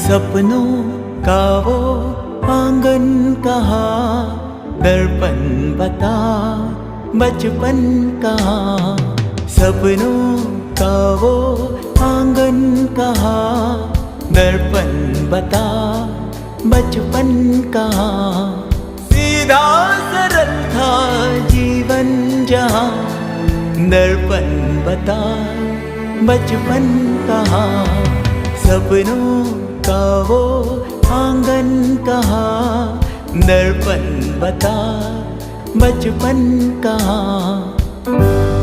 सपनों का वो आंगन कहाँ, दर्पण बता बचपन कहाँ। सपनों का वो आंगन कहाँ, दर्पण बता बचपन कहाँ। सीधा सरल था जीवन जहाँ, दर्पण बता बचपन कहाँ। सपनों का वो आंगन कहाँ, दर्पण बता बचपन कहाँ।